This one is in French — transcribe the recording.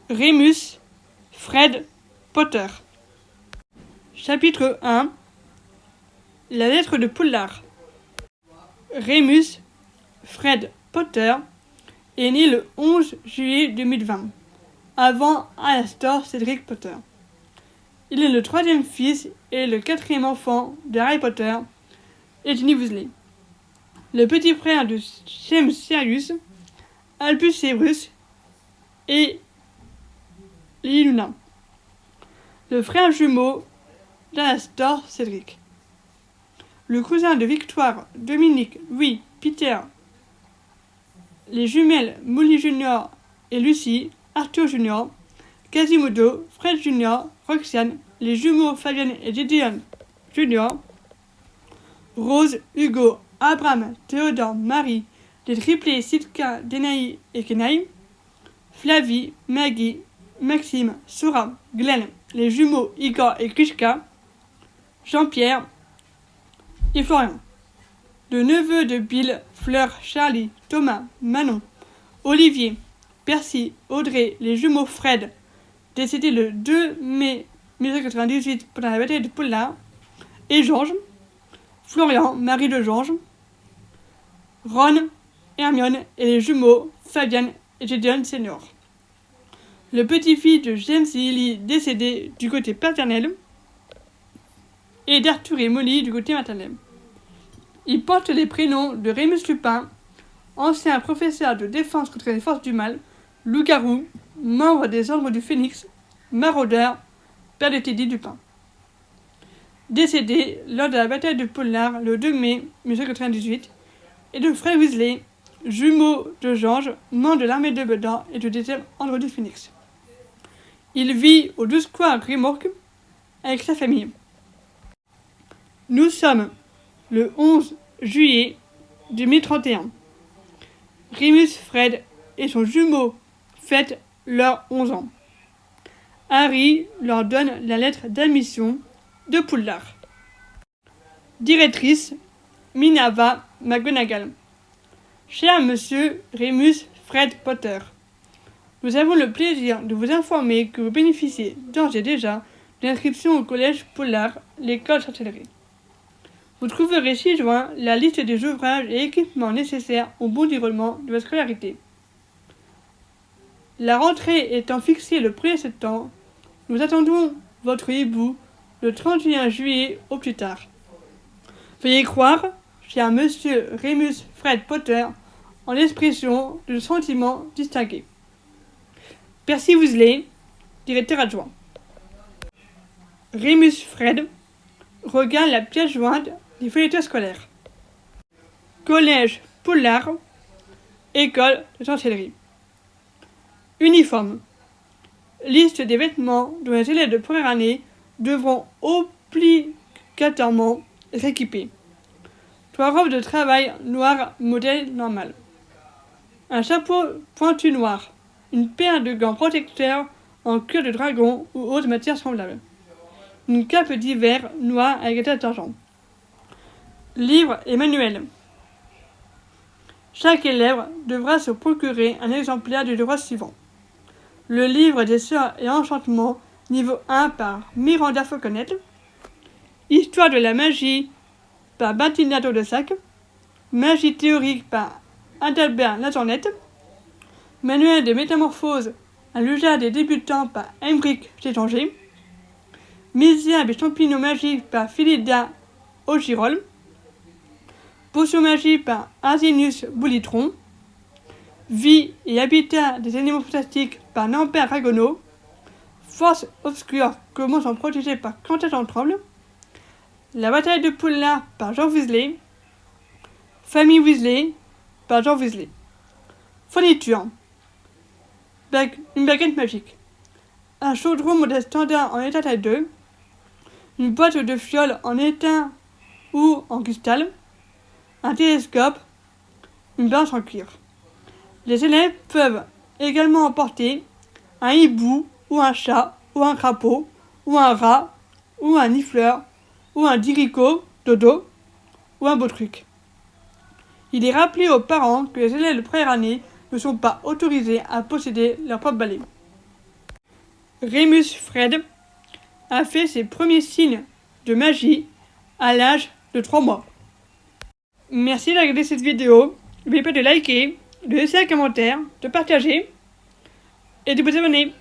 Remus, Fred, Potter. Chapitre 1. La lettre de Poudlard. Remus, Fred, Potter est né le 11 juillet 2020, avant Alastor Cédric Potter. Il est le troisième fils et le quatrième enfant de Harry Potter et Ginny Weasley, le petit frère de James Sirius, Albus Severus et Lily Luna, le frère jumeau d'Alastor Cédric, le cousin de Victoire, Dominique, Louis, Peter, les jumelles Molly Jr. et Lucy, Arthur Jr., Quasimodo, Fred Jr., Roxane, les jumeaux Fabienne et Gideon Jr., Rose, Hugo, Abraham, Théodore, Marie, les triplés Sitka, Denaï et Kenai, Flavie, Maggie, Maxime, Sora, Glenn, les jumeaux Igor et Krishka, Jean-Pierre et Florian, le neveu de Bill, Fleur, Charlie, Thomas, Manon, Olivier, Percy, Audrey, les jumeaux Fred, décédés le 2 mai 1998 pendant la bataille de Poudlard, et Georges, Florian, mari de Georges, Ron, Hermione et les jumeaux Fabian et Gideon Senior, le petit-fils de James et Lily décédé du côté paternel et d'Arthur et Molly du côté maternel. Il porte les prénoms de Rémus Lupin, ancien professeur de défense contre les forces du mal, loup-garou, membre des ordres du Phénix, maraudeur, père de Teddy Dupin, décédé lors de la bataille de Poudlard le 2 mai 1998, et de Fred Weasley, jumeau de George, membre de l'armée de Dumbledore et du 10e ordre du Phénix. Il vit au 12 square Grimmauld avec sa famille. Nous sommes le 11 juillet 2031. Remus, Fred et son jumeau fêtent leurs 11 ans. Harry leur donne la lettre d'admission de Poudlard. Directrice Minerva McGonagall. Cher monsieur Remus Fred Potter, nous avons le plaisir de vous informer que vous bénéficiez d'ores et déjà de l'inscription au collège Poudlard, l'école sorcellerie. Vous trouverez ci-joint la liste des ouvrages et équipements nécessaires au bon déroulement de votre scolarité. La rentrée étant fixée le 1er septembre, nous attendons votre hibou le 31 juillet au plus tard. Veuillez croire, cher monsieur Remus Fred Potter, en l'expression de sentiments distingués. Percy Weasley, directeur adjoint. Remus Fred regarde la pièce jointe des feuilletons scolaires. Collège Poudlard, école de sorcellerie. Uniforme. Liste des vêtements dont les élèves de première année devront obligatoirement s'équiper. 3 robes de travail noires modèle normal. Un chapeau pointu noir. Une paire de gants protecteurs en cuir de dragon ou autre matière semblable. Une cape d'hiver noire avec étage d'argent. Livres et manuels. Chaque élève devra se procurer un exemplaire du droit suivant. Le livre des sorts et enchantements, niveau 1 par Miranda Fauconnet. Histoire de la magie par Martina Todesac. Magie théorique par Adalbert Lazornette. Manuel de métamorphose à l'usage des débutants par Emmerich Chétanger. Misérable et champignons magiques par Philida Ogirol. Potion magie par Arsenius Boulitron. Vie et habitat des animaux fantastiques par Norbert Ragoneau. Force obscure, comment s'en protéger par Quentin Jean Tremble. La bataille de Poudlard par Jean Weasley. Famille Weasley par Jean Weasley. Fourniture. Une baguette magique. Un chaudron modèle standard en état taille 2. Une boîte de fioles en étain ou en cristal. Un télescope. Une balance en cuir. Les élèves peuvent également emporter un hibou ou un chat ou un crapaud ou un rat ou un nifleur ou un diricot, dodo ou un beau truc. Il est rappelé aux parents que les élèves de première année ne sont pas autorisés à posséder leur propre balai. Remus Fred a fait ses premiers signes de magie à l'âge de 3 mois. Merci d'avoir regardé cette vidéo. N'oubliez pas de liker, de laisser un commentaire, de partager et de vous abonner.